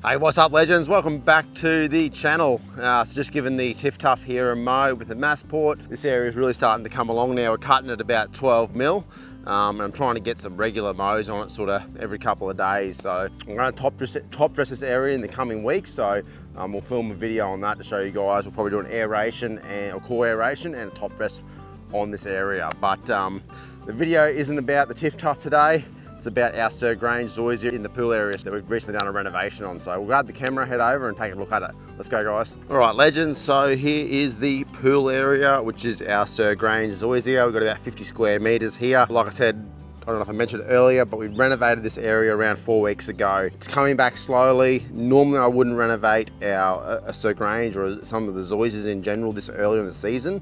Hey, what's up legends? Welcome back to the channel. So just given the Tiff Tuff here and mow with the Massport, this area is really starting to come along now. We're cutting at about 12 mil. And I'm trying to get some regular mows on it sort of every couple of days. So I'm going to top dress this area in the coming weeks. So we'll film a video on that to show you guys. We'll probably do an aeration and a core aeration and a top dress on this area. But the video isn't about the Tiff Tuff today. It's about our Sir Grange Zoysia in the pool area that we've recently done a renovation on. So we'll grab the camera, head over and take a look at it. Let's go guys. All right legends, so here is the pool area, which is our Sir Grange Zoysia. We've got about 50 square meters here. Like I said, I don't know if I mentioned it earlier, but we renovated this area around 4 weeks ago. It's coming back slowly. Normally I wouldn't renovate our Sir Grange or some of the Zoysias in general this early in the season.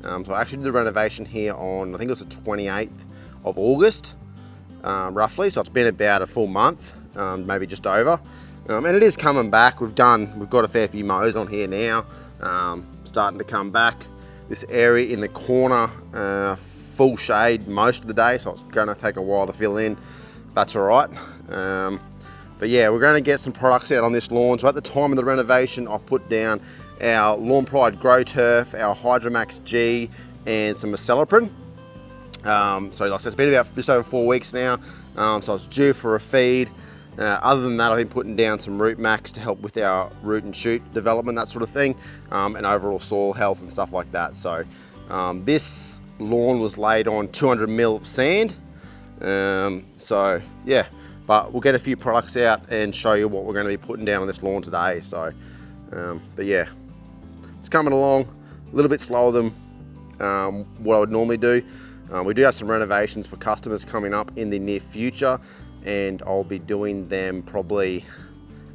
So I actually did the renovation here on, I think it was the 28th of August. Roughly, so it's been about a full month, maybe just over, and it is coming back. We've got a fair few mows on here now, starting to come back. This area in the corner, full shade most of the day, so it's going to take a while to fill in. That's all right. But yeah, we're going to get some products out on this lawn. So at the time of the renovation, I put down our LawnPride Grow Turf, our Hydromax G, and some Acelepryn. So like I said, it's been about just over 4 weeks now, so it's due for a feed. Other than that, I've been putting down some Root Max to help with our root and shoot development, that sort of thing, and overall soil health and stuff like that. So this lawn was laid on 200 mil of sand. So yeah, but we'll get a few products out and show you what we're going to be putting down on this lawn today. So, but yeah, it's coming along a little bit slower than what I would normally do. We do have some renovations for customers coming up in the near future, and I'll be doing them probably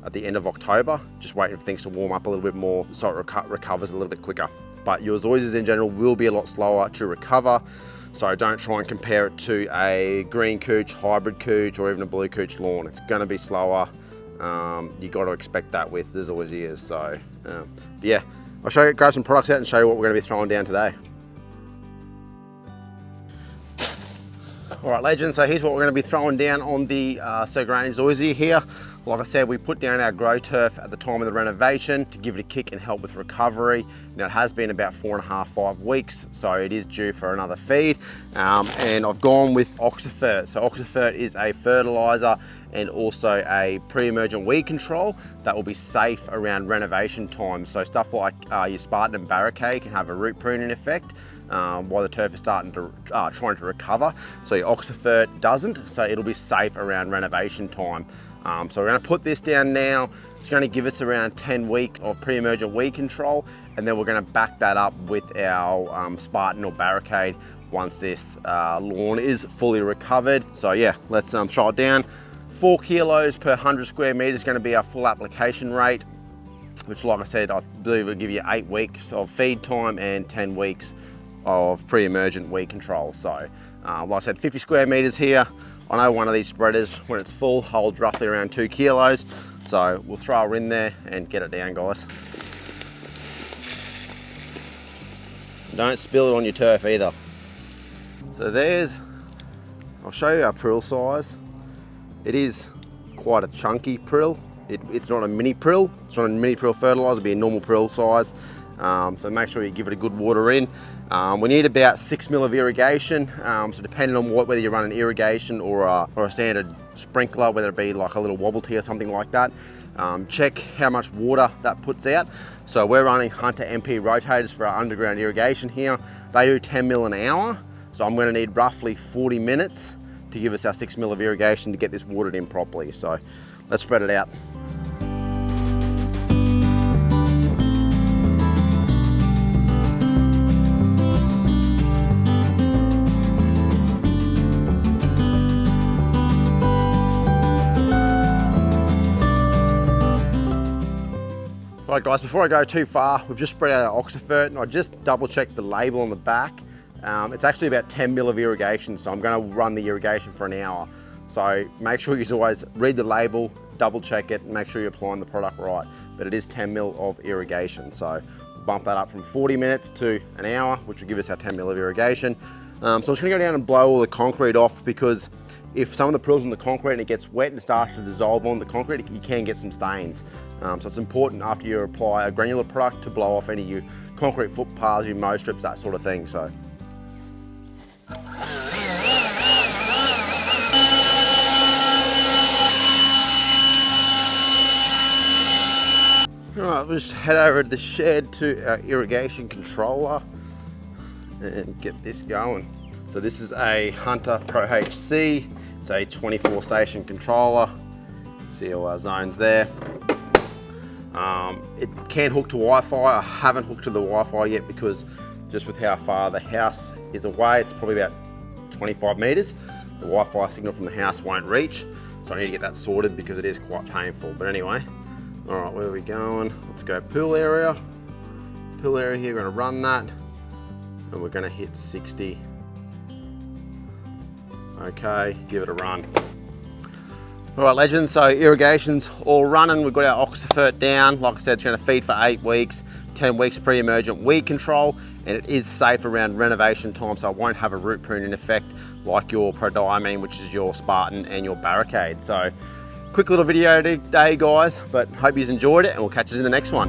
at the end of October, just waiting for things to warm up a little bit more so it recovers a little bit quicker. But your Zoysias in general will be a lot slower to recover, so don't try and compare it to a green cooch, hybrid cooch, or even a blue cooch lawn. It's going to be slower. You got to expect that with the Zoysias. So yeah, I'll grab some products out and show you what we're going to be throwing down today. All right legends, so here's what we're going to be throwing down on the Sir Grange Zoysia here. Like I said, we put down our Grow Turf at the time of the renovation to give it a kick and help with recovery. Now it has been about 4.5 to 5 weeks, so it is due for another feed. And I've gone with Oxafert. So Oxafert is a fertilizer and also a pre-emergent weed control that will be safe around renovation time. So stuff like your Spartan and Barricade can have a root pruning effect while the turf is starting to trying to recover. So your Oxafert doesn't, so it'll be safe around renovation time. So we're going to put this down now. It's going to give us around 10 weeks of pre-emergent weed control, and then we're going to back that up with our Spartan or Barricade once this lawn is fully recovered. So yeah, let's throw it down. 4 kilos per 100 square meters is going to be our full application rate, which like I said, I believe will give you 8 weeks of feed time and 10 weeks of pre-emergent weed control. So like I said, 50 square meters here. I know one of these spreaders, when it's full, holds roughly around 2 kilos. So we'll throw her in there and get it down, guys. Don't spill it on your turf either. So I'll show you our prill size. It is quite a chunky prill. It's not a mini prill. It's not a mini prill fertilizer, it'll be a normal prill size. So make sure you give it a good water in. We need about 6 mil of irrigation. So depending on whether you run an irrigation or a standard sprinkler, whether it be like a little wobble tee or something like that, check how much water that puts out. So we're running Hunter MP rotators for our underground irrigation here. They do 10 mil an hour. So I'm going to need roughly 40 minutes to give us our 6 mil of irrigation to get this watered in properly. So let's spread it out. Right guys, before I go too far, we've just spread out our Oxafert, and I just double checked the label on the back. It's actually about 10 mil of irrigation, so I'm going to run the irrigation for an hour. So make sure you always read the label, double check it, and make sure you're applying the product right. But it is 10 mil of irrigation, so we'll bump that up from 40 minutes to an hour, which will give us our 10 mil of irrigation. So I'm just going to go down and blow all the concrete off, because if some of the prill's in the concrete and it gets wet and it starts to dissolve on the concrete, you can get some stains. So it's important after you apply a granular product to blow off any of your concrete footpaths, your mow strips, that sort of thing. So. All right, we'll just head over to the shed to our irrigation controller and get this going. So this is a Hunter Pro HC. It's a 24 station controller. See all our zones there. It can hook to Wi-Fi. I haven't hooked to the Wi-Fi yet because just with how far the house is away, it's probably about 25 meters. The Wi-Fi signal from the house won't reach. So I need to get that sorted because it is quite painful. But anyway, all right, where are we going? Let's go pool area. Pool area here, we're gonna run that. And we're gonna hit 60. Okay, give it a run. All right, legends, so irrigation's all running. We've got our Oxafert down. Like I said, it's gonna feed for 8 weeks, 10 weeks pre-emergent weed control, and it is safe around renovation time, so it won't have a root pruning effect like your Prodiamine, which is your Spartan and your Barricade. So, quick little video today, guys, but hope you enjoyed it, and we'll catch you in the next one.